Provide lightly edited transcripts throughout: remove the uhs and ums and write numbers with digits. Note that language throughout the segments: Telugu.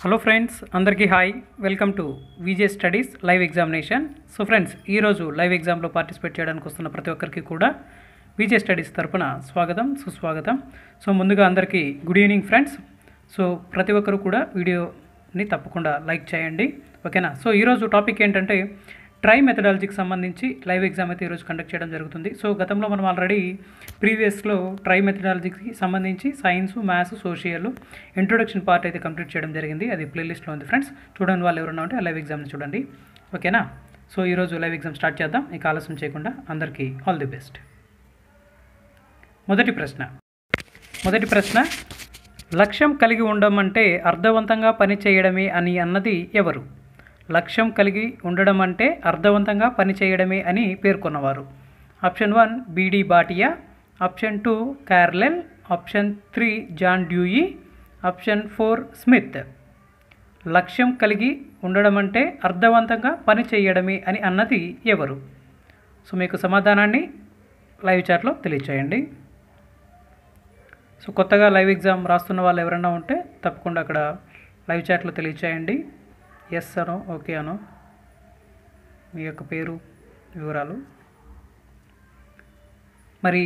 హలో ఫ్రెండ్స్, అందరికీ hi. Welcome to VJ studies live examination. So friends, ఈరోజు లైవ్ ఎగ్జామ్లో పార్టిసిపేట్ చేయడానికి వస్తున్న ప్రతి ఒక్కరికి కూడా విజే స్టడీస్ తరపున స్వాగతం, సుస్వాగతం. సో ముందుగా అందరికీ గుడ్ ఈవినింగ్ ఫ్రెండ్స్. సో ప్రతి ఒక్కరు కూడా వీడియోని తప్పకుండా లైక్ చేయండి, ఓకేనా. సో ఈరోజు టాపిక్ ఏంటంటే ట్రై మెథడాలజీకి సంబంధించి లైవ్ ఎగ్జామ్ అయితే ఈరోజు కండక్ట్ చేయడం జరుగుతుంది. సో గతంలో మనం ఆల్రెడీ ప్రీవియస్లో ట్రై మెథడాలజీకి సంబంధించి science, maths, social introduction part అయితే కంప్లీట్ చేయడం జరిగింది. అది ప్లేలిస్ట్లో ఉంది ఫ్రెండ్స్. చూడండి, వాళ్ళు ఎవరన్నా ఉంటే ఆ లైవ్ ఎగ్జామ్ని చూడండి, ఓకేనా. సో ఈరోజు లైవ్ ఎగ్జామ్ స్టార్ట్ చేద్దాం. ఇక ఆలస్యం చేయకుండా అందరికీ ఆల్ ది బెస్ట్. మొదటి ప్రశ్న, లక్ష్యం కలిగి ఉండడం అంటే అర్థవంతంగా పని చేయడమే అని అన్నది ఎవరు? లక్ష్యం కలిగి ఉండడం అంటే అర్థవంతంగా పని చేయడమే అని పేర్కొన్నవారు. Option 1 B D Bhatia, option 2 Carlyle, option 3 John Dewey, option 4 Smith. లక్ష్యం కలిగి ఉండడం అంటే అర్థవంతంగా పని చేయడమే అని అన్నది ఎవరు? సో మీకు సమాధానాన్ని లైవ్ చాట్లో తెలియచేయండి. సో కొత్తగా లైవ్ ఎగ్జామ్ రాస్తున్న వాళ్ళు ఎవరైనా ఉంటే తప్పకుండా అక్కడ లైవ్ చాట్లో తెలియచేయండి. ఎస్ అనో ఓకే అనో మీ యొక్క పేరు, వివరాలు. మరి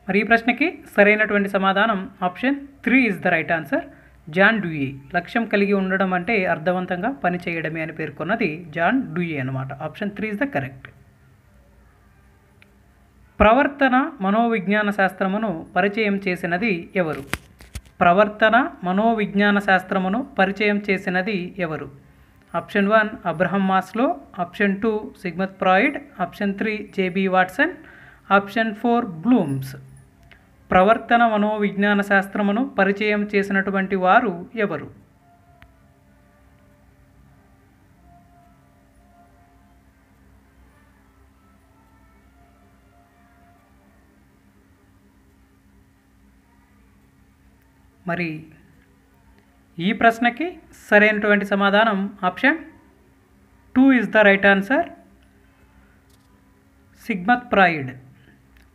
ఈ ప్రశ్నకి సరైనటువంటి సమాధానం option 3 is the right answer. John Dewey. లక్ష్యం కలిగి ఉండడం అంటే అర్థవంతంగా పని చేయడమే అని పేర్కొన్నది జాన్ డ్యూయి అనమాట. Option 3 is the correct. ప్రవర్తన మనోవిజ్ఞాన శాస్త్రమును పరిచయం చేసినది ఎవరు? ప్రవర్తన మనోవిజ్ఞాన శాస్త్రమును పరిచయం చేసినది ఎవరు? Option 1 Abraham Maslow, option 2 Sigmund Freud, option 3 JB Watson, option 4 Blooms. ప్రవర్తన మనోవిజ్ఞాన శాస్త్రమును పరిచయం చేసినటువంటి వారు ఎవరు? మరి ఈ ప్రశ్నకి సరైనటువంటి సమాధానం option 2 is the right answer. Sigmund Freud.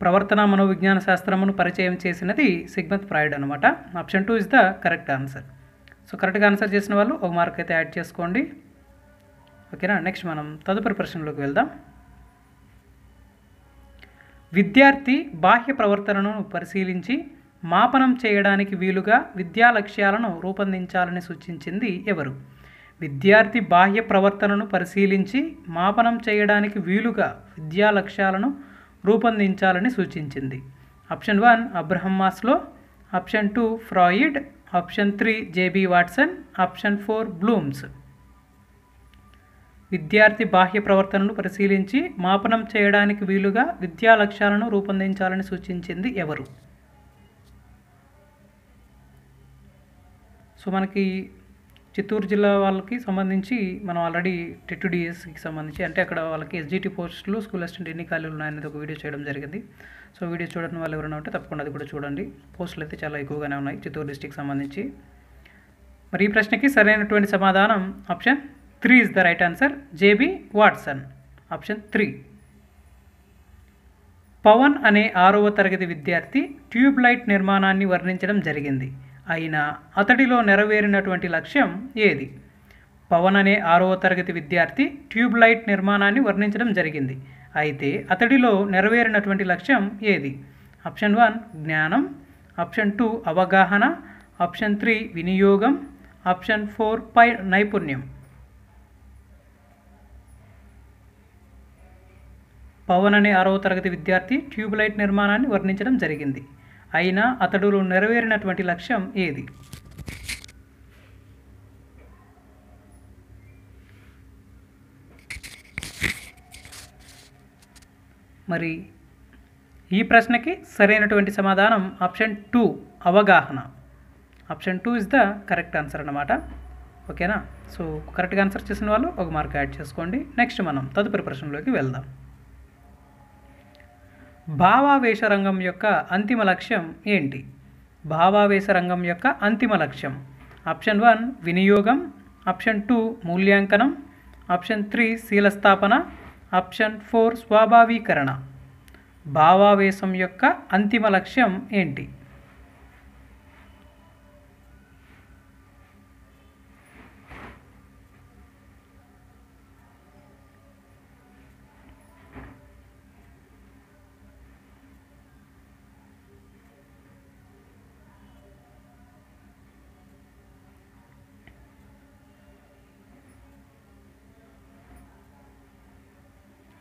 ప్రవర్తన మనోవిజ్ఞాన శాస్త్రమును పరిచయం చేసినది సిగ్మండ్ ఫ్రాయిడ్ అనమాట. Option 2 is the correct answer. So కరెక్ట్గా ఆన్సర్ చేసిన వాళ్ళు ఒక మార్క్ అయితే యాడ్ చేసుకోండి, ఓకేనా. నెక్స్ట్ మనం తదుపరి ప్రశ్నలోకి వెళ్దాం. విద్యార్థి బాహ్య ప్రవర్తనను పరిశీలించి మాపనం చేయడానికి వీలుగా విద్యా లక్ష్యాలను రూపొందించాలని సూచించింది ఎవరు? విద్యార్థి బాహ్య ప్రవర్తనను పరిశీలించి మాపనం చేయడానికి వీలుగా విద్యా లక్ష్యాలను రూపొందించాలని సూచించింది. Option 1 Abraham Maslow, option 2 Freud, option 3 JB Watson, option 4 Blooms. విద్యార్థి బాహ్య ప్రవర్తనను పరిశీలించి మాపనం చేయడానికి వీలుగా విద్యా లక్ష్యాలను రూపొందించాలని సూచించింది ఎవరు? సో మనకి చిత్తూరు జిల్లా వాళ్ళకి సంబంధించి మనం ఆల్రెడీ TET-DSకి సంబంధించి, అంటే అక్కడ వాళ్ళకి SGT పోస్టులు, స్కూల్ అసిస్టెంట్ ఎన్ని ఖాళీలు ఉన్నాయనేది ఒక వీడియో చేయడం జరిగింది. సో వీడియో చూడని వాళ్ళు ఎవరైనా ఉంటే తప్పకుండా అది కూడా చూడండి. పోస్టులు అయితే చాలా ఎక్కువగానే ఉన్నాయి చిత్తూరు డిస్టిక్ సంబంధించి. మరి ఈ ప్రశ్నకి సరైనటువంటి సమాధానం option 3 is the right answer. JB Watson. Option 3. Pavan అనే 6వ తరగతి విద్యార్థి ట్యూబ్ లైట్ నిర్మాణాన్ని వర్ణించడం జరిగింది. అయినా అతడిలో నెరవేరినటువంటి లక్ష్యం ఏది? పవన్ అనే 6వ తరగతి విద్యార్థి ట్యూబ్ లైట్ నిర్మాణాన్ని వర్ణించడం జరిగింది. అయితే అతడిలో నెరవేరినటువంటి లక్ష్యం ఏది? ఆప్షన్ 1 జ్ఞానం, ఆప్షన్ 2 అవగాహన, ఆప్షన్ 3 వినియోగం, ఆప్షన్ 4 నైపుణ్యం. పవన్ అనే 6వ తరగతి విద్యార్థి ట్యూబ్ లైట్ నిర్మాణాన్ని వర్ణించడం జరిగింది. అయినా అతడిలో నెరవేరినటువంటి లక్ష్యం ఏది? మరి ఈ ప్రశ్నకి సరైనటువంటి సమాధానం ఆప్షన్ 2 అవగాహన. Option 2 is the correct answer అన్నమాట, ఓకేనా. సో కరెక్ట్గా ఆన్సర్ చేసిన వాళ్ళు ఒక మార్క్ యాడ్ చేసుకోండి. నెక్స్ట్ మనం తదుపరి ప్రశ్నలోకి వెళ్దాం. భావావేశ రంగం యొక్క అంతిమ లక్ష్యం ఏంటి? భావావేశ రంగం యొక్క అంతిమ లక్ష్యం. ఆప్షన్ 1 వినియోగం, ఆప్షన్ 2 మూల్యాంకనం, ఆప్షన్ 3 శీలస్థాపన, ఆప్షన్ 4 స్వాభావీకరణ. భావావేశం యొక్క అంతిమ లక్ష్యం ఏంటి?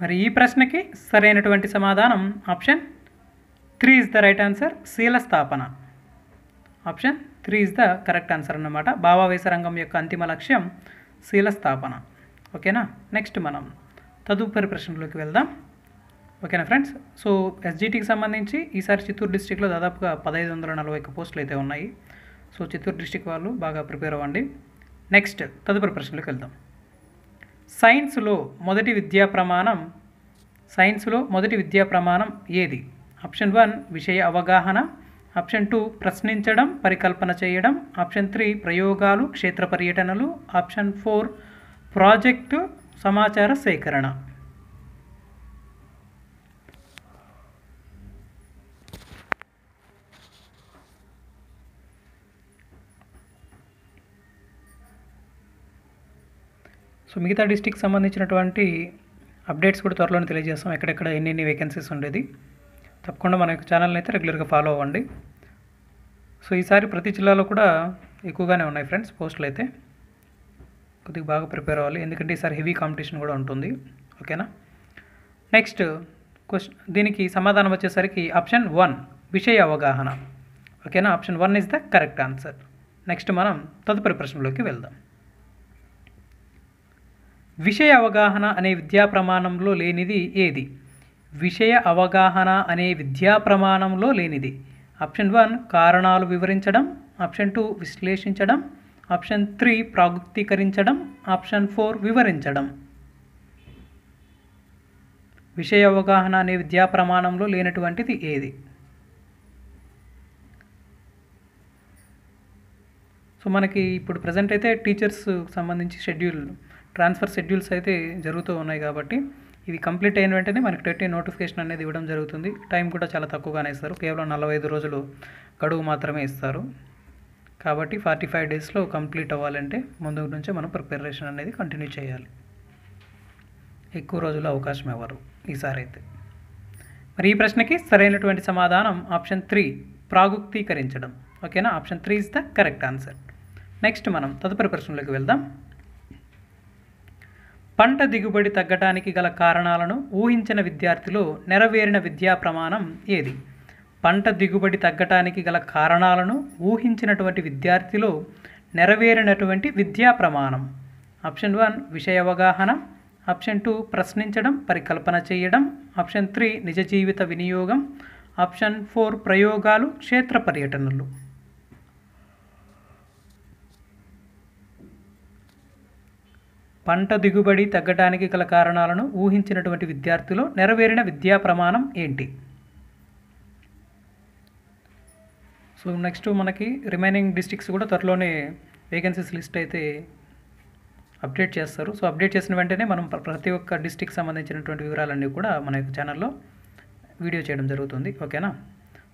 మరి ఈ ప్రశ్నకి సరైనటువంటి సమాధానం option 3 is the right answer, శీల స్థాపన. Option 3 is the correct answer అన్నమాట. భావావేశ రంగం యొక్క అంతిమ లక్ష్యం శీల స్థాపన. ఓకేనా. నెక్స్ట్ మనం తదుపరి ప్రశ్నలోకి వెళ్దాం. ఓకేనా ఫ్రెండ్స్. సో ఎస్జిటికి సంబంధించి ఈసారి చిత్తూరు డిస్టిక్లో దాదాపుగా 1541 పోస్టులు అయితే ఉన్నాయి. సో చిత్తూరు డిస్టిక్ వాళ్ళు బాగా ప్రిపేర్ అవ్వండి. నెక్స్ట్ తదుపరి ప్రశ్నలోకి వెళ్దాం. సైన్స్లో మొదటి విద్యా ప్రమాణం ఏది? ఆప్షన్ 1 విషయ అవగాహన, ఆప్షన్ 2 ప్రశ్నించడం పరికల్పన చేయడం, ఆప్షన్ 3 ప్రయోగాలు క్షేత్ర పర్యటనలు, ఆప్షన్ 4 ప్రాజెక్టు సమాచార సేకరణ. సో మిగతా డిస్టిక్ సంబంధించినటువంటి అప్డేట్స్ కూడా త్వరలోనే తెలియజేస్తాం, ఎక్కడెక్కడ ఎన్ని వేకెన్సీస్ ఉండేది. తప్పకుండా మన యొక్క ఛానల్ని అయితే రెగ్యులర్గా ఫాలో అవ్వండి. సో ఈసారి ప్రతి జిల్లాలో కూడా ఎక్కువగానే ఉన్నాయి ఫ్రెండ్స్ పోస్టులు అయితే. కొద్దిగా బాగా ప్రిపేర్ అవ్వాలి, ఎందుకంటే ఈసారి హెవీ కాంపిటీషన్ కూడా ఉంటుంది. ఓకేనా. నెక్స్ట్ క్వశ్చన్, దీనికి సమాధానం వచ్చేసరికి ఆప్షన్ 1 విషయ అవగాహన. ఓకేనా. Option 1 is the correct answer. Next మనం తదుపరి ప్రశ్నలోకి వెళ్దాం. విషయ అవగాహన అనే విద్యా ప్రమాణంలో లేనిది ఏది? విషయ అవగాహన అనే విద్యా ప్రమాణంలో లేనిది. ఆప్షన్ 1 కారణాలు వివరించడం, ఆప్షన్ 2 విశ్లేషించడం, ఆప్షన్ 3 ప్రాగుక్తీకరించడం, ఆప్షన్ 4 వివరించడం. విషయ అవగాహన అనే విద్యా ప్రమాణంలో లేనటువంటిది ఏది? సో మనకి ఇప్పుడు ప్రజెంట్ అయితే టీచర్స్ సంబంధించి ట్రాన్స్ఫర్ షెడ్యూల్స్ అయితే జరుగుతూ ఉన్నాయి కాబట్టి ఇవి కంప్లీట్ అయిన వెంటనే మనకి టెట్ నోటిఫికేషన్ అనేది ఇవ్వడం జరుగుతుంది. టైం కూడా చాలా తక్కువగానే ఇస్తారు, కేవలం 45 రోజులు గడువు మాత్రమే ఇస్తారు. కాబట్టి 45 డేస్లో కంప్లీట్ అవ్వాలంటే ముందు నుంచే మనం ప్రిపరేషన్ అనేది కంటిన్యూ చేయాలి. ఎక్కువ రోజులు అవకాశం ఇవ్వరు ఈసారి అయితే. మరి ఈ ప్రశ్నకి సరైనటువంటి సమాధానం ఆప్షన్ 3 ప్రాగుక్తీకరించడం. ఓకేనా. Option 3 is the correct answer. Next మనం తదుపరి ప్రశ్నలోకి వెళ్దాం. పంట దిగుబడి తగ్గటానికి గల కారణాలను ఊహించిన విద్యార్థిలో నెరవేరిన విద్యా ప్రమాణం ఏది? పంట దిగుబడి తగ్గటానికి గల కారణాలను ఊహించినటువంటి విద్యార్థిలో నెరవేరినటువంటి విద్యా ప్రమాణం. ఆప్షన్ 1 విషయ అవగాహన, ఆప్షన్ 2 ప్రశ్నించడం పరికల్పన చేయడం, ఆప్షన్ 3 నిజ జీవిత వినియోగం, ఆప్షన్ 4 ప్రయోగాలు క్షేత్ర పర్యటనలు. పంట దిగుబడి తగ్గడానికి గల కారణాలను ఊహించినటువంటి విద్యార్థులు నెరవేరిన విద్యా ప్రమాణం ఏంటి? సో నెక్స్ట్ మనకి రిమైనింగ్ డిస్ట్రిక్ట్స్ కూడా త్వరలోనే వేకెన్సీస్ లిస్ట్ అయితే అప్డేట్ చేస్తారు. సో అప్డేట్ చేసిన వెంటనే మనం ప్రతి ఒక్క డిస్ట్రిక్ట్ సంబంధించినటువంటి వివరాలన్నీ కూడా మన యొక్క ఛానల్లో వీడియో చేయడం జరుగుతుంది. ఓకేనా.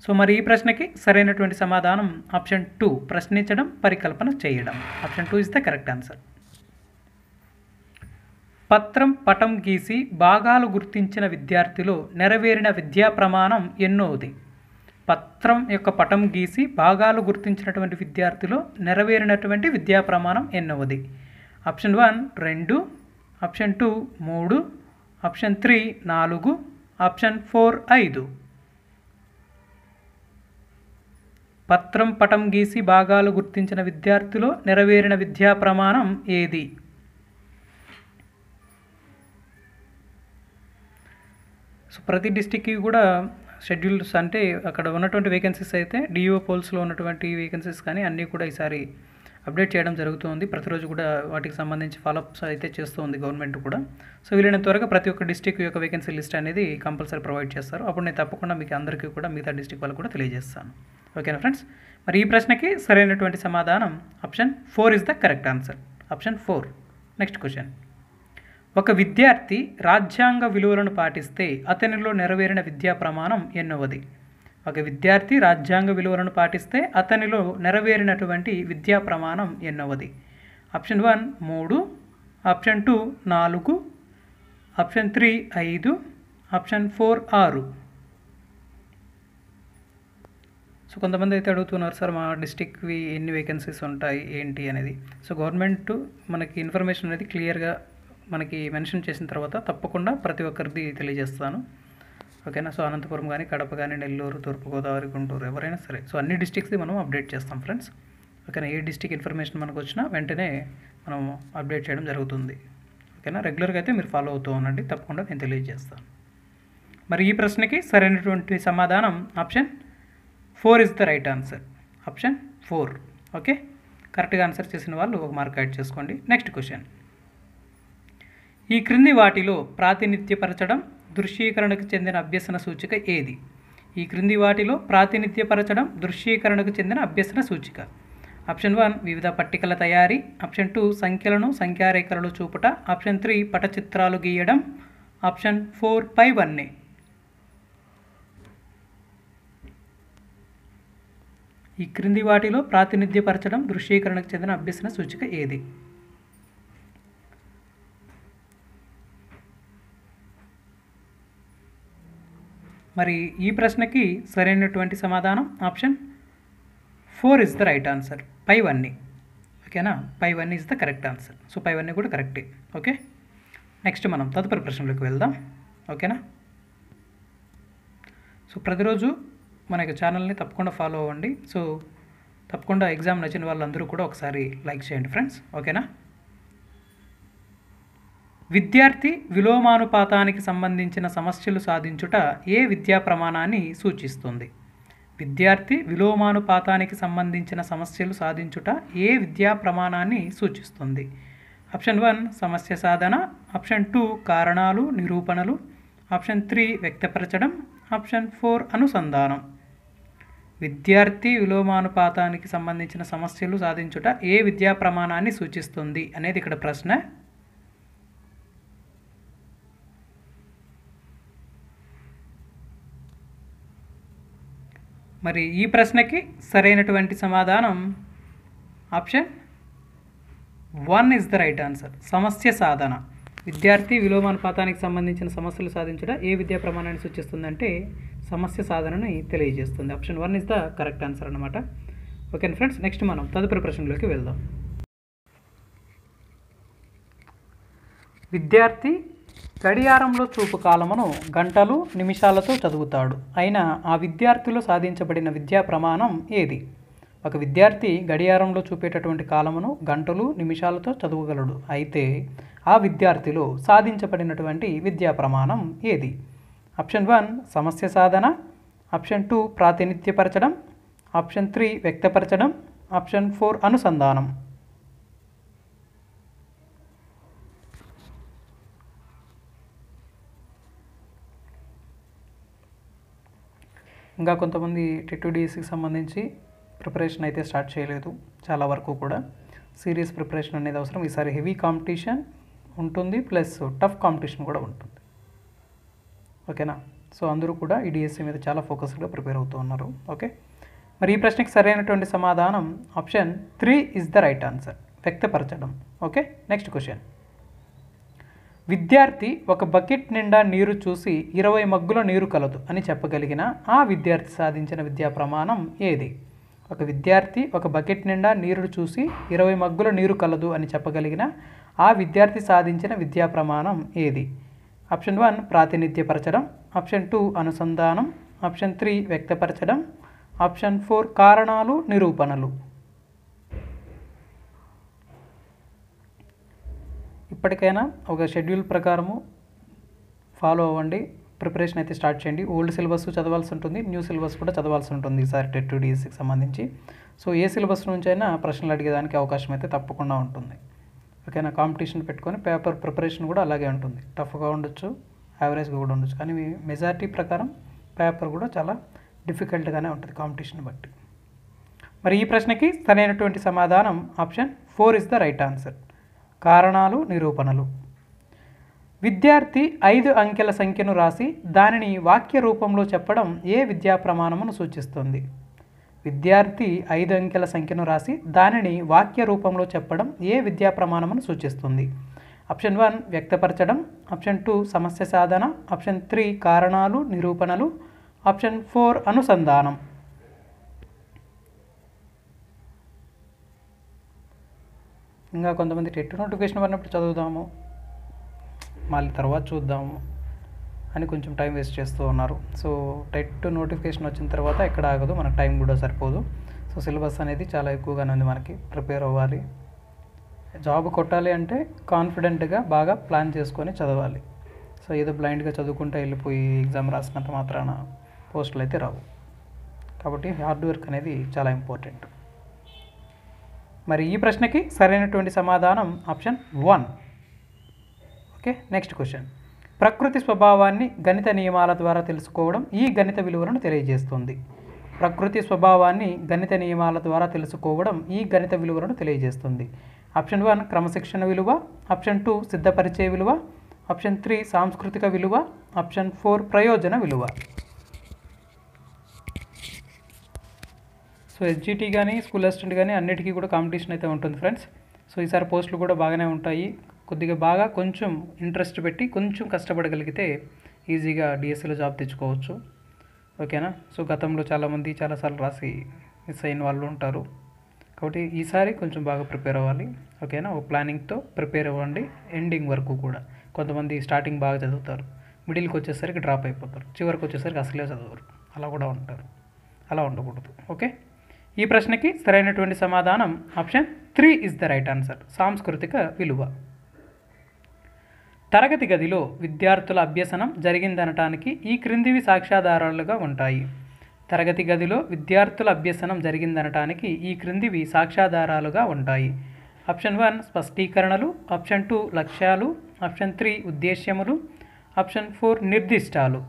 సో మరి ఈ ప్రశ్నకి సరైనటువంటి సమాధానం ఆప్షన్ 2 ప్రశ్నించడం పరికల్పన చేయడం. Option 2 is the correct answer. పటం గీసి భాగాలు గుర్తించిన విద్యార్థిలో నెరవేరిన విద్యా ప్రమాణం ఎన్నోది? పత్రం యొక్క పటం గీసి భాగాలు గుర్తించినటువంటి విద్యార్థిలో నెరవేరినటువంటి విద్యా ప్రమాణం ఎన్నోది? Option 1 2, option 2 3, option 3 4, option 4 5. పటం గీసి భాగాలు గుర్తించిన విద్యార్థిలో నెరవేరిన విద్యా ప్రమాణం ఏది? సో ప్రతి డిస్టిక్కి కూడా షెడ్యూల్స్ అంటే అక్కడ ఉన్నటువంటి వేకెన్సీస్ అయితే డిఓ పోల్స్లో ఉన్నటువంటి వేకెన్సీస్ కానీ అన్నీ కూడా ఈసారి అప్డేట్ చేయడం జరుగుతుంది. ప్రతిరోజు కూడా వాటికి సంబంధించి ఫాలోఅప్స్ అయితే చేస్తుంది గవర్నమెంట్ కూడా. సో వీలైనంత త్వరగా ప్రతి ఒక్క డిస్టిక్ యొక్క వేకెన్సీ లిస్ట్ అనేది కంపల్సరీ ప్రొవైడ్ చేస్తారు. అప్పుడు నేను తప్పకుండా మీకు అందరికీ కూడా మిగతా డిస్టిక్ వాళ్ళు కూడా తెలియజేస్తాను. ఓకేనా ఫ్రెండ్స్. మరి ఈ ప్రశ్నకి సరైనటువంటి సమాధానం option 4 is the correct answer. Option 4. Next question. ఒక విద్యార్థి రాజ్యాంగ విలువలను పాటిస్తే అతనిలో నెరవేరిన విద్యా ప్రమాణం ఎన్నోది? ఒక విద్యార్థి రాజ్యాంగ విలువలను పాటిస్తే అతనిలో నెరవేరినటువంటి విద్యా ప్రమాణం ఎన్నోది? Option 1 3, option 2 4, option 3 5, option 4 6. So కొంతమంది అయితే అడుగుతున్నారు, సార్ మా డిస్టిక్వి ఎన్ని వేకెన్సీస్ ఉంటాయి ఏంటి అనేది. సో గవర్నమెంట్ మనకి ఇన్ఫర్మేషన్ అనేది క్లియర్గా మనకి మెన్షన్ చేసిన తర్వాత తప్పకుండా ప్రతి ఒక్కరిది తెలియజేస్తాను. ఓకేనా. సో అనంతపురం కానీ, కడప కానీ, నెల్లూరు, తూర్పుగోదావరి, గుంటూరు ఎవరైనా సరే, సో అన్ని డిస్ట్రిక్ట్స్ది మనం అప్డేట్ చేస్తాం ఫ్రెండ్స్. ఓకేనా. ఏ డిస్ట్రిక్ట్ ఇన్ఫర్మేషన్ మనకు వచ్చినా వెంటనే మనం అప్డేట్ చేయడం జరుగుతుంది. ఓకేనా. రెగ్యులర్గా అయితే మీరు ఫాలో అవుతూ ఉండండి, తప్పకుండా నేను తెలియజేస్తాను. మరి ఈ ప్రశ్నకి సరైనటువంటి సమాధానం option 4 is the right answer. Option 4. Okay. కరెక్ట్గా ఆన్సర్ చేసిన వాళ్ళు ఒక మార్క్ యాడ్ చేసుకోండి. Next question. ఈ క్రింది వాటిలో ప్రాతినిధ్యపరచడం దృశ్యీకరణకు చెందిన అభ్యసన సూచిక ఏది? ఈ క్రింది వాటిలో ప్రాతినిధ్యపరచడం దృశ్యీకరణకు చెందిన అభ్యసన సూచిక. ఆప్షన్ 1 వివిధ పట్టికల తయారీ. ఆప్షన్ 2 సంఖ్యలను సంఖ్యారేఖలలో చూపుట. ఆప్షన్ 3 పటచిత్రాలు గీయడం. ఆప్షన్ 4 పైవన్నీ. ఈ క్రింది వాటిలో ప్రాతినిధ్యపరచడం దృశ్యీకరణకు చెందిన అభ్యసన సూచిక ఏది? మరి ఈ ప్రశ్నకి సరైనటువంటి సమాధానం option 4 is the right answer. పైవన్నీ. ఓకేనా. పైవన్నీ is the correct answer. So పైవన్నీ కూడా కరెక్టే. ఓకే. నెక్స్ట్ మనం తదుపరి ప్రశ్నలోకి వెళ్దాం. ఓకేనా. సో ప్రతిరోజు మన ఛానల్ని తప్పకుండా ఫాలో అవ్వండి. సో తప్పకుండా ఎగ్జామ్ నచ్చిన వాళ్ళందరూ కూడా ఒకసారి లైక్ చేయండి ఫ్రెండ్స్. ఓకేనా. విద్యార్థి విలోమానుపాతానికి సంబంధించిన సమస్యలు సాధించుట ఏ విద్యా ప్రమాణాన్ని సూచిస్తుంది? విద్యార్థి విలోమానుపాతానికి సంబంధించిన సమస్యలు సాధించుట ఏ విద్యా ప్రమాణాన్ని సూచిస్తుంది? ఆప్షన్ 1 సమస్య సాధన. ఆప్షన్ 2 కారణాలు, నిరూపణలు. ఆప్షన్ 3 వ్యక్తపరచడం. ఆప్షన్ 4 అనుసంధానం. విద్యార్థి విలోమానుపాతానికి సంబంధించిన సమస్యలు సాధించుట ఏ విద్యా ప్రమాణాన్ని సూచిస్తుంది అనేది ఇక్కడ ప్రశ్న. మరి ఈ ప్రశ్నకి సరైనటువంటి సమాధానం option 1 is the right answer. సమస్య సాధన. విద్యార్థి విలోమానుపాతానికి సంబంధించిన సమస్యలు సాధించుట ఏ విద్యా ప్రమాణాన్ని సూచిస్తుందంటే సమస్య సాధనని తెలియజేస్తుంది. Option 1 is the correct answer అన్నమాట. Okay friends. నెక్స్ట్ మనం తదుపరి ప్రశ్నలోకి వెళ్దాం. విద్యార్థి గడియారంలో చూపు కాలమును గంటలు, నిమిషాలతో చదువుతాడు. అయినా ఆ విద్యార్థిలో సాధించబడిన విద్యా ప్రమాణం ఏది? ఒక విద్యార్థి గడియారంలో చూపేటటువంటి కాలమును గంటలు, నిమిషాలతో చదవగలడు. అయితే ఆ విద్యార్థిలో సాధించబడినటువంటి విద్యా ప్రమాణం ఏది? ఆప్షన్ 1 సమస్య సాధన. ఆప్షన్ 2 ప్రాతినిధ్యపరచడం. ఆప్షన్ 3 వ్యక్తపరచడం. ఆప్షన్ 4 అనుసంధానం. ఇంకా కొంతమంది TET-DSEకి సంబంధించి ప్రిపరేషన్ అయితే స్టార్ట్ చేయలేదు. చాలా వరకు కూడా సీరియస్ ప్రిపరేషన్ అనేది అవసరం. ఈసారి హెవీ కాంపిటీషన్ ఉంటుంది, ప్లస్ టఫ్ కాంపిటీషన్ కూడా ఉంటుంది. ఓకేనా. సో అందరూ కూడా ఈ డిఎస్సి మీద చాలా ఫోకస్డ్గా ప్రిపేర్ అవుతూ ఉన్నారు. ఓకే. మరి ఈ ప్రశ్నకి సరైనటువంటి సమాధానం option 3 is the right answer. వ్యక్తపరచడం. ఓకే. Next question. విద్యార్థి ఒక బకెట్ నిండా నీరు చూసి 20 మగ్గుల నీరు కలదు అని చెప్పగలిగిన ఆ విద్యార్థి సాధించిన విద్యా ప్రమాణం ఏది? ఒక విద్యార్థి ఒక బకెట్ నిండా నీరు చూసి 20 మగ్గుల నీరు కలదు అని చెప్పగలిగిన ఆ విద్యార్థి సాధించిన విద్యా ప్రమాణం ఏది? ఆప్షన్ 1 ప్రాతినిధ్యపరచడం. ఆప్షన్ 2 అనుసంధానం. ఆప్షన్ 3 వ్యక్తపరచడం. ఆప్షన్ 4 కారణాలు, నిరూపణలు. ఇప్పటికైనా ఒక షెడ్యూల్ ప్రకారము ఫాలో అవ్వండి. ప్రిపరేషన్ అయితే స్టార్ట్ చేయండి. ఓల్డ్ సిలబస్ చదవాల్సి ఉంటుంది, న్యూ సిలబస్ కూడా చదవాల్సి ఉంటుంది ఈసారి TET-DSEకి సంబంధించి. సో ఏ సిలబస్ నుంచి అయినా ప్రశ్నలు అడిగేదానికి అవకాశం అయితే తప్పకుండా ఉంటుంది. ఓకేనా. కాంపిటీషన్ పెట్టుకొని పేపర్ ప్రిపరేషన్ కూడా అలాగే ఉంటుంది. టఫ్గా ఉండొచ్చు, యావరేజ్గా కూడా ఉండొచ్చు, కానీ మెజారిటీ ప్రకారం పేపర్ కూడా చాలా డిఫికల్ట్గానే ఉంటుంది కాంపిటీషన్ బట్టి. మరి ఈ ప్రశ్నకి సరైనటువంటి సమాధానం option 4 is the right answer. కారణాలు, నిరూపణలు. విద్యార్థి 5 అంకెల సంఖ్యను రాసి దానిని వాక్య రూపంలో చెప్పడం ఏ విద్యా ప్రమాణమును సూచిస్తుంది? విద్యార్థి 5 అంకెల సంఖ్యను రాసి దానిని వాక్య రూపంలో చెప్పడం ఏ విద్యా ప్రమాణమును సూచిస్తుంది? ఆప్షన్ 1 వ్యక్తపరచడం. ఆప్షన్ 2 సమస్య సాధన. ఆప్షన్ 3 కారణాలు, నిరూపణలు. ఆప్షన్ 4 అనుసంధానం. ఇంకా కొంతమంది టెట్ నోటిఫికేషన్ పడినప్పుడు చదువుదాము. మళ్ళీ తర్వాత చూద్దాము అని కొంచెం టైం వేస్ట్ చేస్తూ ఉన్నారు. సో టెట్ నోటిఫికేషన్ వచ్చిన తర్వాత ఎక్కడ ఆగదు, మనకు టైం కూడా సరిపోదు. సో సిలబస్ అనేది చాలా ఎక్కువగానే ఉంది, మనకి ప్రిపేర్ అవ్వాలి. జాబ్ కొట్టాలి అంటే కాన్ఫిడెంట్గా బాగా ప్లాన్ చేసుకొని చదవాలి. సో ఏదో బ్లైండ్గా చదువుకుంటూ వెళ్ళిపోయి ఎగ్జామ్ రాసినంత మాత్రాన పోస్టులు అయితే రావు. కాబట్టి హార్డ్ వర్క్ అనేది చాలా ఇంపార్టెంట్. మరి ఈ ప్రశ్నకి సరైనటువంటి సమాధానం ఆప్షన్ 1. Okay, next question. ప్రకృతి స్వభావాన్ని గణిత నియమాల ద్వారా తెలుసుకోవడం ఈ గణిత విలువలను తెలియజేస్తుంది. ప్రకృతి స్వభావాన్ని గణిత నియమాల ద్వారా తెలుసుకోవడం ఈ గణిత విలువలను తెలియజేస్తుంది. ఆప్షన్ 1 క్రమశిక్షణ విలువ, ఆప్షన్ 2 సిద్ధపరిచే విలువ, ఆప్షన్ 3 సాంస్కృతిక విలువ, ఆప్షన్ 4 ప్రయోజన విలువ. సో ఎస్జిటి కానీ స్కూల్ అసిస్టెంట్ కానీ అన్నిటికీ కూడా కాంపిటీషన్ అయితే ఉంటుంది ఫ్రెండ్స్. సో ఈసారి పోస్టులు కూడా బాగానే ఉంటాయి. కొద్దిగా బాగా కొంచెం ఇంట్రెస్ట్ పెట్టి కొంచెం కష్టపడగలిగితే ఈజీగా డిఎస్సిలో జాబ్ తెచ్చుకోవచ్చు. ఓకేనా. సో గతంలో చాలామంది చాలాసార్లు రాసి మిస్ అయిన వాళ్ళు ఉంటారు. కాబట్టి ఈసారి కొంచెం బాగా ప్రిపేర్ అవ్వాలి. ఓకేనా, ఒక ప్లానింగ్తో ప్రిపేర్ అవ్వండి ఎండింగ్ వరకు కూడా. కొంతమంది స్టార్టింగ్ బాగా చదువుతారు, మిడిల్కి వచ్చేసరికి డ్రాప్ అయిపోతారు, చివరికి వచ్చేసరికి అసలే చదవరు, అలా కూడా ఉంటారు. అలా ఉండకూడదు. ఓకే, ఈ ప్రశ్నకి సరైనటువంటి సమాధానం option 3 is the right answer, సాంస్కృతిక విలువ. తరగతి గదిలో విద్యార్థుల అభ్యసనం జరిగిందనటానికి ఈ క్రిందివి సాక్ష్యాధారాలుగా ఉంటాయి. తరగతి గదిలో విద్యార్థుల అభ్యసనం జరిగిందనటానికి ఈ క్రిందివి సాక్ష్యాధారాలుగా ఉంటాయి. ఆప్షన్ 1 స్పష్టీకరణలు, ఆప్షన్ 2 లక్ష్యాలు, ఆప్షన్ 3 ఉద్దేశ్యములు, ఆప్షన్ 4 నిర్దిష్టాలు.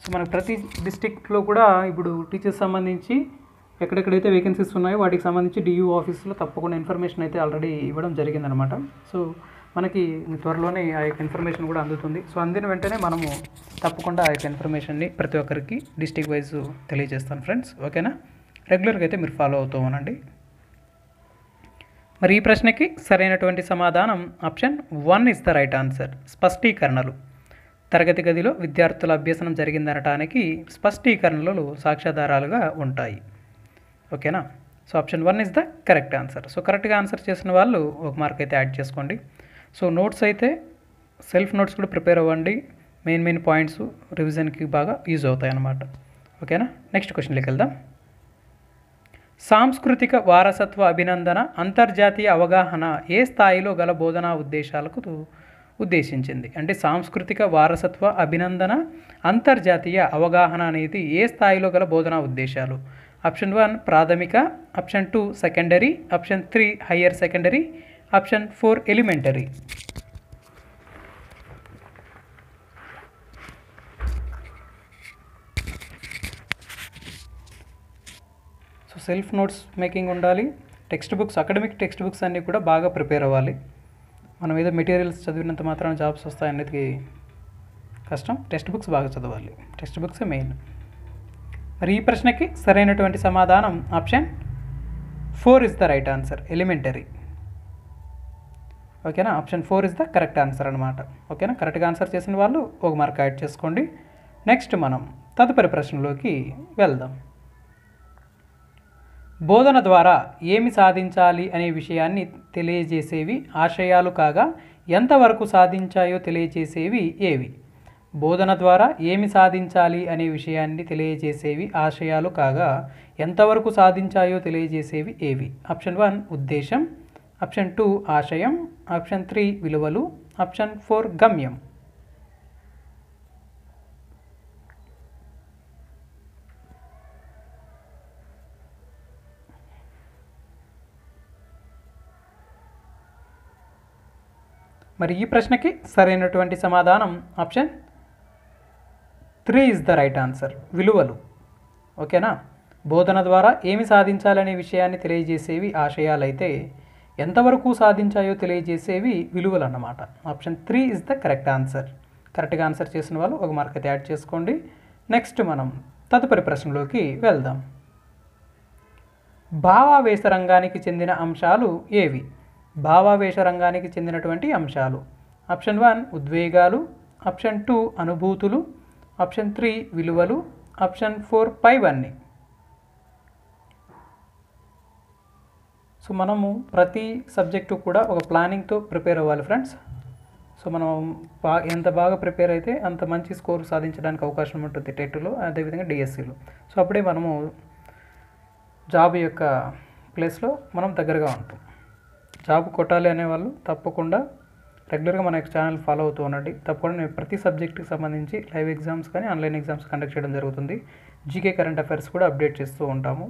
సో మనకు ప్రతి డిస్ట్రిక్ట్లో కూడా ఇప్పుడు టీచర్స్ సంబంధించి ఎక్కడెక్కడైతే వేకెన్సీస్ ఉన్నాయో వాటికి సంబంధించి డియూ ఆఫీస్లో తప్పకుండా ఇన్ఫర్మేషన్ అయితే ఆల్రెడీ ఇవ్వడం జరిగిందనమాట. సో మనకి త్వరలోనే ఆ యొక్క ఇన్ఫర్మేషన్ కూడా అందుతుంది. సో అందిన వెంటనే మనము తప్పకుండా ఆ యొక్క ఇన్ఫర్మేషన్ని ప్రతి ఒక్కరికి డిస్ట్రిక్ట్ వైజ్ తెలియజేస్తాను ఫ్రెండ్స్. ఓకేనా, రెగ్యులర్గా అయితే మీరు ఫాలో అవుతూ ఉండండి. మరి ఈ ప్రశ్నకి సరైనటువంటి సమాధానం option 1 is the right answer, స్పష్టీకరణలు. తరగతి గదిలో విద్యార్థుల అభ్యసనం జరిగిందనటానికి స్పష్టీకరణలు సాక్ష్యాధారాలుగా ఉంటాయి. ఓకేనా. So option 1 is the correct answer. So కరెక్ట్గా ఆన్సర్ చేసిన వాళ్ళు ఒక మార్క్ అయితే యాడ్ చేసుకోండి. సో నోట్స్ అయితే సెల్ఫ్ నోట్స్ కూడా ప్రిపేర్ అవ్వండి. మెయిన్ పాయింట్స్ రివిజన్కి బాగా యూజ్ అవుతాయి అన్నమాట. ఓకేనా, నెక్స్ట్ క్వశ్చన్లోకి వెళ్దాం. సాంస్కృతిక వారసత్వ అభినందన అంతర్జాతీయ అవగాహన ఏ స్థాయిలో గల బోధనా ఉద్దేశాలకు ఉద్దేశించింది? అంటే సాంస్కృతిక వారసత్వ అభినందన అంతర్జాతీయ అవగాహన అనేది ఏ స్థాయిలో గల బోధనా ఉద్దేశాలు? ఆప్షన్ 1 ప్రాథమిక, option 2 secondary, option 3 higher secondary, option 4 elementary. So self notes making ఉండాలి. Text books, academic text books అన్నీ కూడా బాగా ప్రిపేర్ అవ్వాలి. మనం ఏదో మెటీరియల్స్ చదివినంత మాత్రాన జాబ్స్ వస్తాయనేది కష్టం. టెక్స్ట్ బుక్స్ బాగా చదవాలి, టెక్స్ట్ బుక్సే మెయిన్. మరి ఈ ప్రశ్నకి సరైనటువంటి సమాధానం option 4 is the right answer, elementary. ఓకేనా, option 4 is the correct answer అనమాట. ఓకేనా, కరెక్ట్గా ఆన్సర్ చేసిన వాళ్ళు ఒక మార్క్ యాడ్ చేసుకోండి. నెక్స్ట్ మనం తదుపరి ప్రశ్నలోకి వెళ్దాం. బోధన ద్వారా ఏమి సాధించాలి అనే విషయాన్ని తెలియజేసేవి ఆశయాలు కాగా ఎంతవరకు సాధించాయో తెలియజేసేవి ఏవి? బోధన ద్వారా ఏమి సాధించాలి అనే విషయాన్ని తెలియజేసేవి ఆశయాలు కాగా ఎంతవరకు సాధించాయో తెలియజేసేవి ఏవి? ఆప్షన్ 1 ఉద్దేశం, ఆప్షన్ 2 ఆశయం, ఆప్షన్ 3 విలువలు, ఆప్షన్ 4 గమ్యం. మరి ఈ ప్రశ్నకి సరైనటువంటి సమాధానం option 3 is the right answer, విలువలు. ఓకేనా, బోధన ద్వారా ఏమి సాధించాలనే విషయాన్ని తెలియజేసేవి ఆశయాలైతే ఎంతవరకు సాధించాయో తెలియజేసేవి విలువలు అన్నమాట. Option 3 is the correct answer. కరెక్ట్గా ఆన్సర్ చేసిన వాళ్ళు ఒక మార్క్ అయితే యాడ్ చేసుకోండి. నెక్స్ట్ మనం తదుపరి ప్రశ్నలోకి వెళ్దాం. భావావేశ రంగానికి చెందిన అంశాలు ఏవి? భావావేశ రంగానికి చెందినటువంటి అంశాలు. ఆప్షన్ 1 ఉద్వేగాలు, ఆప్షన్ 2 అనుభూతులు, ఆప్షన్ 3 విలువలు, ఆప్షన్ 4 పైవన్నీ. సో మనము ప్రతి సబ్జెక్టు కూడా ఒక ప్లానింగ్తో ప్రిపేర్ అవ్వాలి ఫ్రెండ్స్. సో మనం ఎంత బాగా ప్రిపేర్ అయితే అంత మంచి స్కోర్ సాధించడానికి అవకాశం ఉంటుంది టెట్లో, అదేవిధంగా డిఎస్సిలో. సో అప్పుడే మనము జాబ్ యొక్క ప్లేస్లో మనం దగ్గరగా ఉంటాం. జాబ్ కొట్టాలి అనేవాళ్ళు తప్పకుండా రెగ్యులర్గా మన ఛానల్ ఫాలో అవుతూ ఉండండి. తప్పకుండా నేను ప్రతి సబ్జెక్టుకి సంబంధించి లైవ్ ఎగ్జామ్స్ కానీ ఆన్లైన్ ఎగ్జామ్స్ కండక్ట్ చేయడం జరుగుతుంది. జీకే కరెంట్ అఫైర్స్ కూడా అప్డేట్ చేస్తూ ఉంటాము.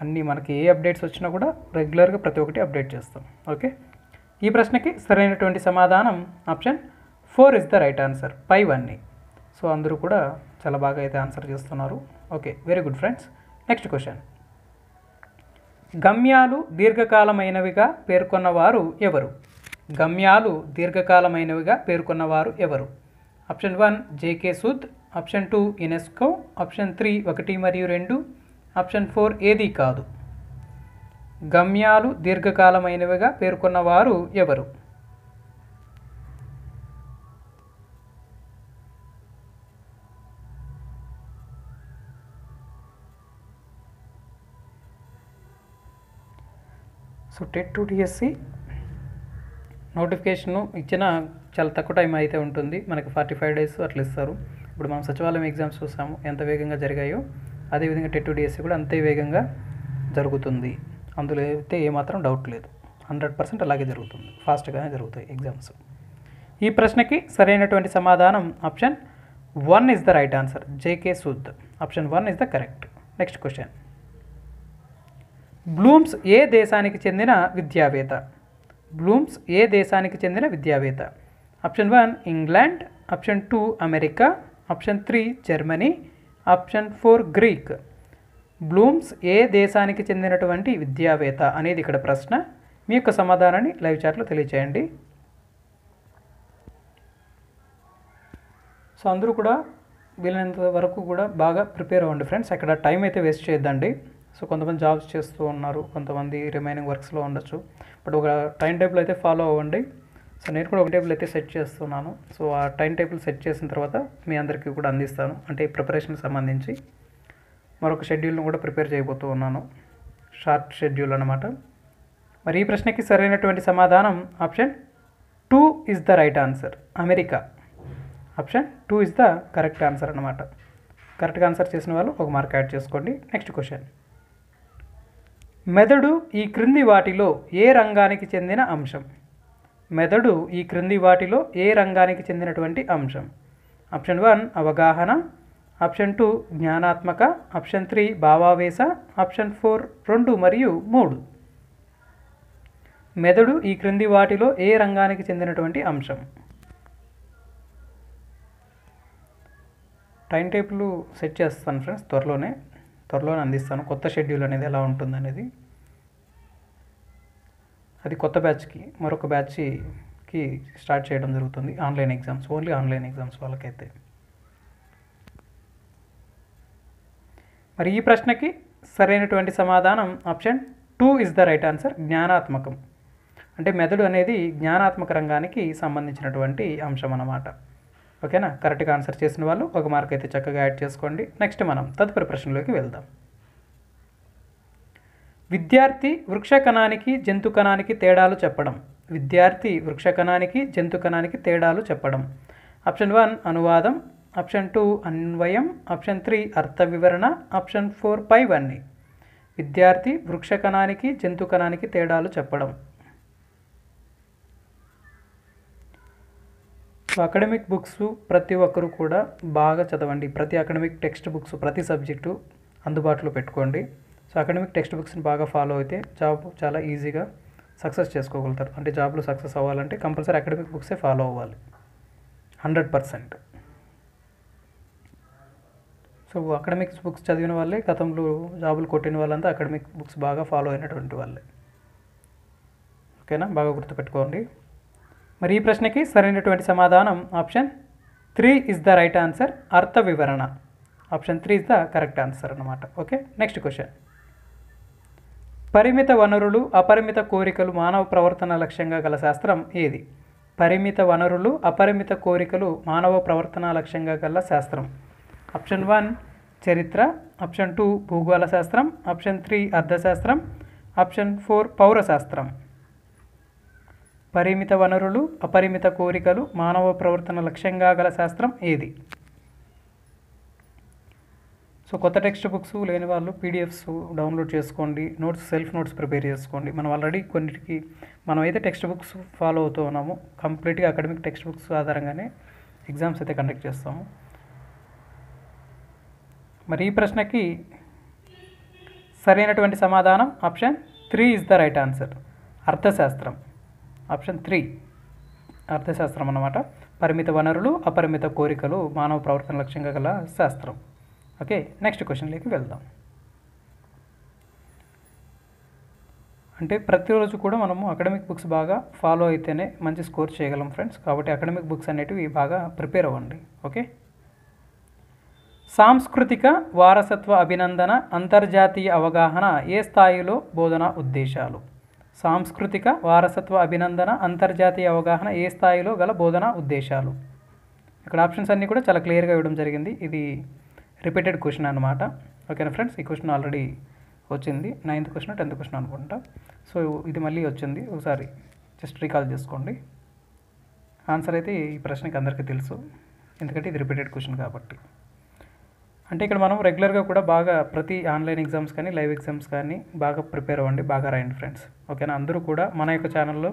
అన్నీ మనకి ఏ అప్డేట్స్ వచ్చినా కూడా రెగ్యులర్గా ప్రతి ఒక్కటి అప్డేట్ చేస్తాం. ఓకే, ఈ ప్రశ్నకి సరైనటువంటి సమాధానం option 4 is the right answer, పైవన్నీ. సో అందరూ కూడా చాలా బాగా అయితే ఆన్సర్ చేస్తున్నారు. Okay, very good friends. Next question, గమ్యాలు దీర్ఘకాలమైనవిగా పేర్కొన్నవారు ఎవరు? గమ్యాలు దీర్ఘకాలమైనవిగా పేర్కొన్నవారు ఎవరు? Option 1 J K Sood, option 2 UNESCO, option 3 1 మరియు 2, ఆప్షన్ 4 ఏదీ కాదు. గమ్యాలు దీర్ఘకాలమైనవిగా పేర్కొన్నవారు ఎవరు? So TET to DSC notification ఇచ్చిన చాలా తక్కువ టైం అయితే ఉంటుంది, మనకి 45 డేస్ అట్లా ఇస్తారు. ఇప్పుడు మనం సచివాలయం ఎగ్జామ్స్ చూసాము ఎంత వేగంగా జరిగాయో, అదేవిధంగా టెట్ టు డిఎస్సి కూడా అంతే వేగంగా జరుగుతుంది. అందులో అయితే ఏమాత్రం డౌట్ లేదు, 100% అలాగే జరుగుతుంది, ఫాస్ట్గానే జరుగుతాయి ఎగ్జామ్స్. ఈ ప్రశ్నకి సరైనటువంటి సమాధానం option 1 is the right answer, J K Sood. Option 1 is the correct. Next question, Bloom's ఏ దేశానికి చెందిన విద్యావేత్త? బ్లూమ్స్ ఏ దేశానికి చెందిన విద్యావేత్త? Option 1 England, option 2 America, option 3 Germany, option 4 Greek. Bloom's ఏ దేశానికి చెందినటువంటి విద్యావేత్త అనేది ఇక్కడ ప్రశ్న. మీ యొక్క సమాధానాన్ని లైవ్ చాట్లో తెలియచేయండి. సో అందరూ కూడా వీలైనంత వరకు కూడా బాగా ప్రిపేర్ అవ్వండి ఫ్రెండ్స్. అక్కడ టైం అయితే వేస్ట్ చేయొద్దండి. సో కొంతమంది జాబ్స్ చేస్తూ ఉన్నారు, కొంతమంది రిమైనింగ్ వర్క్స్లో ఉండొచ్చు. బట్ ఒక టైం టేబుల్ అయితే ఫాలో అవ్వండి. సో నేను కూడా ఒక టేబుల్ అయితే సెట్ చేస్తున్నాను. సో ఆ టైం టేబుల్ సెట్ చేసిన తర్వాత మీ అందరికీ కూడా అందిస్తాను. అంటే ప్రిపరేషన్కి సంబంధించి మరొక షెడ్యూల్ను కూడా ప్రిపేర్ చేయబోతూ ఉన్నాను, షార్ట్ షెడ్యూల్ అన్నమాట. మరి ఈ ప్రశ్నకి సరైనటువంటి సమాధానం option 2 is the right answer, America. Option 2 is the correct answer అన్నమాట. కరెక్ట్గా ఆన్సర్ చేసిన వాళ్ళు ఒక మార్క్ యాడ్ చేసుకోండి. నెక్స్ట్ క్వశ్చన్, మెదడు ఈ క్రింది వాటిలో ఏ రంగానికి చెందిన అంశం? మెదడు ఈ క్రింది వాటిలో ఏ రంగానికి చెందినటువంటి అంశం? ఆప్షన్ 1 అవగాహన, ఆప్షన్ 2 జ్ఞానాత్మక, ఆప్షన్ 3 భావావేశ, ఆప్షన్ 4 2 మరియు 3. మెదడు ఈ క్రింది వాటిలో ఏ రంగానికి చెందినటువంటి అంశం? టైం టేబుల్ సెట్ చేస్తాను ఫ్రెండ్స్, త్వరలోనే అందిస్తాను. కొత్త షెడ్యూల్ అనేది ఎలా ఉంటుందనేది, అది కొత్త బ్యాచ్కి మరొక బ్యాచ్కి స్టార్ట్ చేయడం జరుగుతుంది. Online exams, only online exams వాళ్ళకైతే. మరి ఈ ప్రశ్నకి సరైనటువంటి సమాధానం option 2 is the right answer, జ్ఞానాత్మకం. అంటే మెదడు అనేది జ్ఞానాత్మక రంగానికి సంబంధించినటువంటి అంశం అన్నమాట. ఓకేనా? కరెక్ట్గా ఆన్సర్ చేసిన వాళ్ళు ఒక మార్క్ అయితే చక్కగా యాడ్ చేసుకోండి. నెక్స్ట్ మనం తదుపరి ప్రశ్నలోకి వెళ్దాం. విద్యార్థి వృక్ష కణానికి జంతు కణానికి తేడాలు చెప్పడం. విద్యార్థి వృక్ష కణానికి జంతు కణానికి తేడాలు చెప్పడం. ఆప్షన్ 1 అనువాదం, ఆప్షన్ 2 అన్వయం, ఆప్షన్ 3 అర్థ వివరణ, ఆప్షన్ 4 పైవన్నీ. విద్యార్థి వృక్ష కణానికి జంతు కణానికి తేడాలు చెప్పడం. సో అకాడమిక్ బుక్స్ ప్రతి ఒక్కరు కూడా బాగా చదవండి. ప్రతి అకాడమిక్ టెక్స్ట్ బుక్స్ ప్రతి సబ్జెక్టు అందుబాటులో పెట్టుకోండి. సో అకాడమిక్ టెక్స్ట్ బుక్స్ని బాగా ఫాలో అయితే జాబ్ చాలా ఈజీగా సక్సెస్ చేసుకోగలుగుతారు. అంటే జాబ్లో సక్సెస్ అవ్వాలంటే కంపల్సరీ అకాడమిక్ బుక్సే ఫాలో అవ్వాలి 100%. సో అకాడమిక్స్ బుక్స్ చదివిన వాళ్ళే గతంలో జాబులు కొట్టిన వాళ్ళంతా అకాడమిక్ బుక్స్ బాగా ఫాలో అయినటువంటి వాళ్ళే. ఓకేనా? బాగా గుర్తుపెట్టుకోండి. మరి ఈ ప్రశ్నకి సరైనటువంటి సమాధానం option 3 is the right answer, అర్థ వివరణ. Option 3 is the correct answer అన్నమాట. Okay, next question. పరిమిత వనరులు అపరిమిత కోరికలు మానవ ప్రవర్తన లక్ష్యంగా గల శాస్త్రం ఏది? పరిమిత వనరులు అపరిమిత కోరికలు మానవ ప్రవర్తన లక్ష్యంగా గల శాస్త్రం. ఆప్షన్ 1 చరిత్ర, ఆప్షన్ 2 భూగోళ శాస్త్రం, ఆప్షన్ 3 అర్థశాస్త్రం, ఆప్షన్ 4 పౌరశాస్త్రం. పరిమిత వనరులు, అపరిమిత కోరికలు, మానవ ప్రవర్తన లక్ష్యంగా గల శాస్త్రం ఏది? సో కొత్త టెక్స్ట్ బుక్స్ లేని వాళ్ళు పీడిఎఫ్స్ డౌన్లోడ్ చేసుకోండి, సెల్ఫ్ నోట్స్ ప్రిపేర్ చేసుకోండి. మనం ఆల్రెడీ కొన్నిటికి మనమైతే టెక్స్ట్ బుక్స్ ఫాలో అవుతూ ఉన్నాము. కంప్లీట్గా అకాడమిక్ టెక్స్ట్ బుక్స్ ఆధారంగానే ఎగ్జామ్స్ అయితే కండక్ట్ చేస్తాము. మరి ఈ ప్రశ్నకి సరైనటువంటి సమాధానం option 3 is the right answer. అర్థశాస్త్రం. ఆప్షన్ 3 అర్థశాస్త్రం అన్నమాట. పరిమిత వనరులు, అపరిమిత కోరికలు, మానవ ప్రవర్తన లక్ష్యంగా గల శాస్త్రం. ఓకే, నెక్స్ట్ క్వశ్చన్లోకి వెళ్దాం. అంటే ప్రతిరోజు కూడా మనము అకాడమిక్ బుక్స్ బాగా ఫాలో అయితేనే మంచి స్కోర్ చేయగలం ఫ్రెండ్స్. కాబట్టి అకాడమిక్ బుక్స్ అనేటివి బాగా ప్రిపేర్ అవ్వండి. ఓకే. సాంస్కృతిక వారసత్వ అభినందన అంతర్జాతీయ అవగాహన ఏ స్థాయిలో బోధనా ఉద్దేశాలు? సాంస్కృతిక వారసత్వ అభినందన అంతర్జాతీయ అవగాహన ఏ స్థాయిలో గల బోధనా ఉద్దేశాలు? ఇక్కడ ఆప్షన్స్ అన్నీ కూడా చాలా క్లియర్గా ఇవ్వడం జరిగింది. ఇది రిపీటెడ్ క్వశ్చన్ అనమాట. ఓకేనా ఫ్రెండ్స్, ఈ క్వశ్చన్ ఆల్రెడీ వచ్చింది. 9th క్వశ్చన్ 10th క్వశ్చన్ అనుకుంటా. సో ఇది మళ్ళీ వచ్చింది, ఒకసారి జస్ట్ రీకాల్ చేసుకోండి. ఆన్సర్ అయితే ఈ ప్రశ్నకి అందరికీ తెలుసు, ఎందుకంటే ఇది రిపీటెడ్ క్వశ్చన్ కాబట్టి. అంటే ఇక్కడ మనం రెగ్యులర్గా కూడా బాగా ప్రతి ఆన్లైన్ ఎగ్జామ్స్ కానీ లైవ్ ఎగ్జామ్స్ కానీ బాగా ప్రిపేర్ అవ్వండి, బాగా రాయండి ఫ్రెండ్స్. ఓకేనా, అందరూ కూడా మన యొక్క ఛానల్లో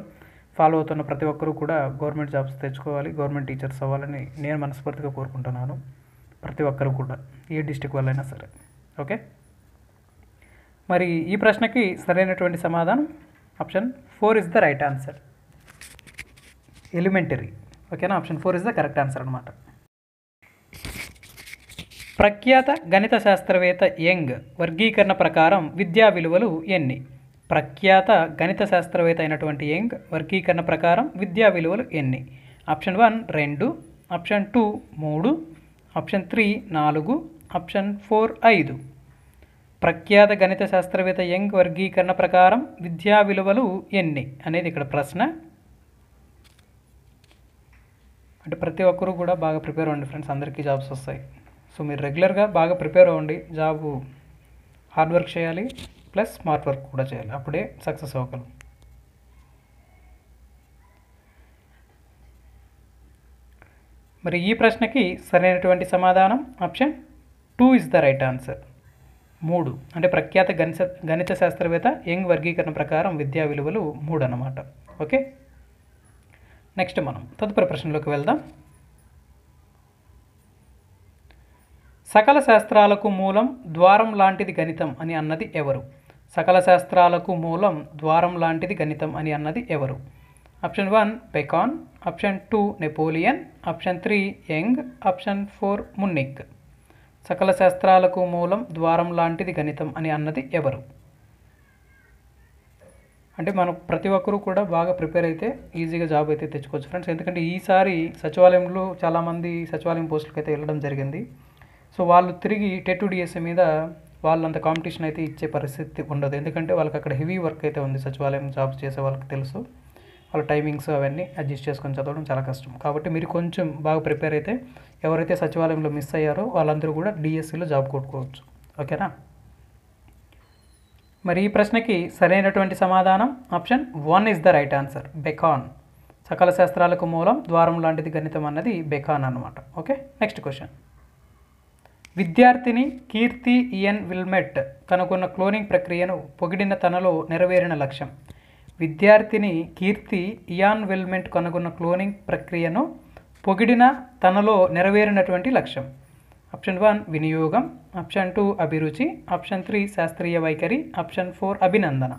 ఫాలో అవుతున్న ప్రతి ఒక్కరూ కూడా గవర్నమెంట్ జాబ్స్ తెచ్చుకోవాలి, గవర్నమెంట్ టీచర్స్ అవ్వాలని నేను మనస్ఫూర్తిగా కోరుకుంటున్నాను. ప్రతి ఒక్కరు కూడా ఏ డిస్టిక్ వాళ్ళైనా సరే. ఓకే, మరి ఈ ప్రశ్నకి సరైనటువంటి సమాధానం option 4 is the right answer. Elementary. ఓకేనా, option 4 is the correct answer అనమాట. ప్రఖ్యాత గణిత శాస్త్రవేత్త యంగ్ వర్గీకరణ ప్రకారం విద్యా విలువలు ఎన్ని? ప్రఖ్యాత గణిత శాస్త్రవేత్త అయినటువంటి యంగ్ వర్గీకరణ ప్రకారం విద్యా విలువలు ఎన్ని? Option 1 2, option 2 3, option 3 4, option 4 5. ప్రఖ్యాత గణిత శాస్త్రవేత్త యంగ్ వర్గీకరణ ప్రకారం విద్యా విలువలు ఎన్ని అనేది ఇక్కడ ప్రశ్న. అంటే ప్రతి ఒక్కరూ కూడా బాగా ప్రిపేర్ అవ్వండి ఫ్రెండ్స్, అందరికీ జాబ్స్ వస్తాయి. సో మీరు రెగ్యులర్గా బాగా ప్రిపేర్ అవ్వండి. జాబు హార్డ్ వర్క్ చేయాలి, ప్లస్ స్మార్ట్ వర్క్ కూడా చేయాలి, అప్పుడే సక్సెస్ అవ్వగలం. మరి ఈ ప్రశ్నకి సరైనటువంటి సమాధానం option 2 is the right answer. 3 అంటే ప్రఖ్యాత గణిత శాస్త్రవేత్త యంగ్ వర్గీకరణ ప్రకారం విద్యా విలువలు 3 అన్నమాట. ఓకే, నెక్స్ట్ మనం తదుపరి ప్రశ్నలోకి వెళ్దాం. సకల శాస్త్రాలకు మూలం ద్వారం లాంటిది గణితం అని అన్నది ఎవరు? సకల శాస్త్రాలకు మూలం ద్వారం లాంటిది గణితం అని అన్నది ఎవరు? Option 1 Bacon, option 2 Napoleon, option 3 Young, option 4 మున్నిక్. సకల శాస్త్రాలకు మూలం ద్వారం లాంటిది గణితం అని అన్నది ఎవరు? అంటే మనం ప్రతి ఒక్కరూ కూడా బాగా ప్రిపేర్ అయితే ఈజీగా జాబ్ అయితే తెచ్చుకోవచ్చు ఫ్రెండ్స్. ఎందుకంటే ఈసారి సచివాలయంలో చాలామంది సచివాలయం పోస్టులకు అయితే వెళ్ళడం జరిగింది. సో వాళ్ళు తిరిగి టెట్ డిఎస్సి మీద వాళ్ళంత కాంపిటీషన్ అయితే ఇచ్చే పరిస్థితి ఉండదు, ఎందుకంటే వాళ్ళకి అక్కడ హెవీ వర్క్ అయితే ఉంది. సచివాలయం జాబ్స్ చేసే వాళ్ళకి తెలుసు, వాళ్ళ టైమింగ్స్ అవన్నీ అడ్జస్ట్ చేసుకొని చదవడం చాలా కష్టం. కాబట్టి మీరు కొంచెం బాగా ప్రిపేర్ అయితే ఎవరైతే సచివాలయంలో మిస్ అయ్యారో వాళ్ళందరూ కూడా డిఎస్సిలో జాబ్ కొట్టుకోవచ్చు. ఓకేనా, మరి ఈ ప్రశ్నకి సరైనటువంటి సమాధానం option 1 is the right answer. Bacon. సకల శాస్త్రాలకు మూలం ద్వారం లాంటిది గణితం అన్నది బెకాన్ అన్నమాట. Okay, next question. విద్యార్థిని కీర్తి ఇయన్ విల్మెట్ కనుగొన్న క్లోనింగ్ ప్రక్రియను పొగిడిన తనలో నెరవేరిన లక్ష్యం. విద్యార్థిని కీర్తి ఇయాన్ విల్మెట్ కనుగొన్న క్లోనింగ్ ప్రక్రియను పొగిడిన తనలో నెరవేరినటువంటి లక్ష్యం. ఆప్షన్ 1 వినియోగం, ఆప్షన్ 2 అభిరుచి, ఆప్షన్ 3 శాస్త్రీయ వైఖరి, ఆప్షన్ 4 అభినందన.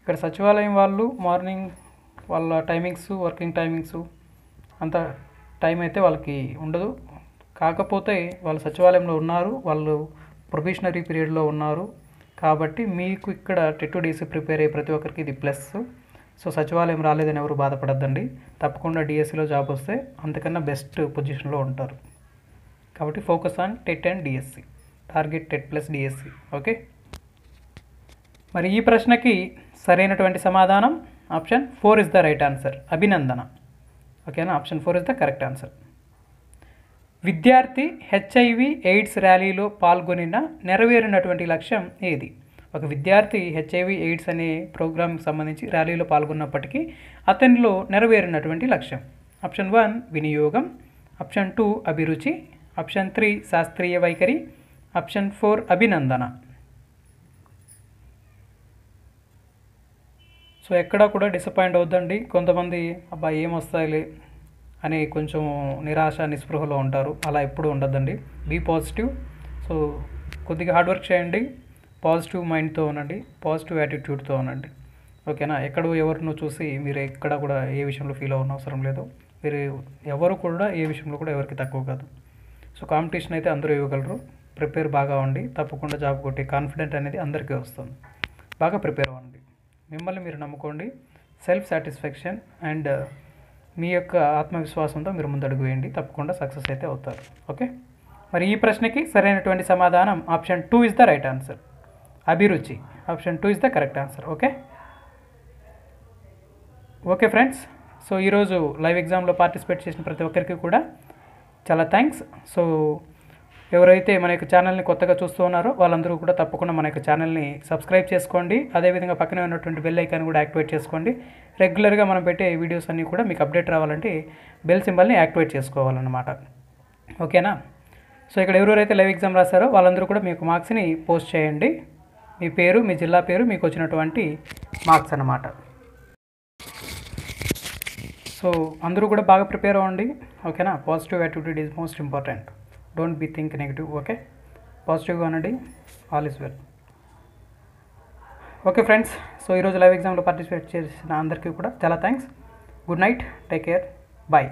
ఇక్కడ సచివాలయం వాళ్ళు మార్నింగ్ వాళ్ళ టైమింగ్స్, వర్కింగ్ టైమింగ్స్ అంత టైం అయితే వాళ్ళకి ఉండదు. కాకపోతే వాళ్ళు సచివాలయంలో ఉన్నారు, వాళ్ళు ప్రొబేషనరీ పీరియడ్లో ఉన్నారు. కాబట్టి మీకు ఇక్కడ టెట్ డిఎస్సి ప్రిపేర్ అయ్యే ప్రతి ఒక్కరికి ఇది ప్లస్. సో సచివాలయం రాలేదని ఎవరు బాధపడద్దండి, తప్పకుండా డిఎస్సిలో జాబ్ వస్తే అంతకన్నా బెస్ట్ పొజిషన్లో ఉంటారు. కాబట్టి focus on TET and DSC, target TET plus DSC. Okay, మరి ఈ ప్రశ్నకి సరైనటువంటి సమాధానం option 4 is the right answer. అభినందన. ఓకేనా, option 4 is the correct answer. విద్యార్థి హెచ్ఐవి ఎయిడ్స్ ర్యాలీలో పాల్గొనిన నెరవేరినటువంటి లక్ష్యం ఏది? ఒక విద్యార్థి హెచ్ఐవి ఎయిడ్స్ అనే ప్రోగ్రాంకి సంబంధించి ర్యాలీలో పాల్గొన్నప్పటికీ అతనిలో నెరవేరినటువంటి లక్ష్యం. ఆప్షన్ 1 వినియోగం, ఆప్షన్ 2 అభిరుచి, ఆప్షన్ 3 శాస్త్రీయ వైఖరి, ఆప్షన్ 4 అభినందన. సో ఎక్కడా కూడా డిసప్పాయింట్ అవుద్దండి. కొంతమంది అబ్బా ఏమొస్తాయిలే అని కొంచెం నిరాశ నిస్పృహలో ఉంటారు. అలా ఎప్పుడూ ఉండద్దండి. Be positive. సో కొద్దిగా హార్డ్ వర్క్ చేయండి, పాజిటివ్ మైండ్తో ఉండండి, పాజిటివ్ యాటిట్యూడ్తో ఉండండి. ఓకేనా? ఎక్కడో ఎవరినో చూసి మీరు ఎక్కడ కూడా ఏ విషయంలో ఫీల్ అవ్వనవసరం అవసరం లేదు. మీరు ఎవరు కూడా ఏ విషయంలో కూడా ఎవరికి తక్కువ కాదు. సో కాంపిటీషన్ అయితే అందరూ ఇవ్వగలరు. ప్రిపేర్ బాగా అవ్వండి, తప్పకుండా జాబ్ కొట్టి కాన్ఫిడెంట్ అనేది అందరికీ వస్తుంది. బాగా ప్రిపేర్ అవ్వండి, మిమ్మల్ని మీరు నమ్ముకోండి. సెల్ఫ్ సాటిస్ఫాక్షన్ అండ్ మీ యొక్క ఆత్మవిశ్వాసంతో మీరు ముందడుగు వేయండి, తప్పకుండా సక్సెస్ అయితే అవుతారు. ఓకే, మరి ఈ ప్రశ్నకి సరైనటువంటి సమాధానం option 2 is the right answer. అభిరుచి, option 2 is the correct answer. Okay friends, so ఈరోజు లైవ్ ఎగ్జామ్లో పార్టిసిపేట్ చేసిన ప్రతి ఒక్కరికి కూడా చాలా థ్యాంక్స్. సో ఎవరైతే మన యొక్క ఛానల్ని కొత్తగా చూస్తూ ఉన్నారో వాళ్ళందరూ కూడా తప్పకుండా మన యొక్క ఛానల్ని సబ్స్క్రైబ్ చేసుకోండి. అదేవిధంగా పక్కనే ఉన్నటువంటి బెల్ ఐకాన్ కూడా యాక్టివేట్ చేసుకోండి. రెగ్యులర్గా మనం పెట్టే వీడియోస్ అన్నీ కూడా మీకు అప్డేట్ రావాలంటే బెల్ సింబల్ని యాక్టివేట్ చేసుకోవాలన్నమాట. ఓకేనా? సో ఇక్కడ ఎవరెవరైతే లైవ్ ఎగ్జామ్ రాశారో వాళ్ళందరూ కూడా మీకు మార్క్స్ని పోస్ట్ చేయండి. మీ పేరు, మీ జిల్లా పేరు, మీకు వచ్చినటువంటి మార్క్స్ అన్నమాట. సో అందరూ కూడా బాగా ప్రిపేర్ అవ్వండి. ఓకేనా? Positive attitude is most important. Don't be think negative. Okay, పాజిటివ్గా ఉండండి. All is well. Okay friends, so ఈరోజు లైవ్ ఎగ్జామ్లో పార్టిసిపేట్ చేసిన అందరికీ కూడా చాలా thanks. Good night, take care, bye.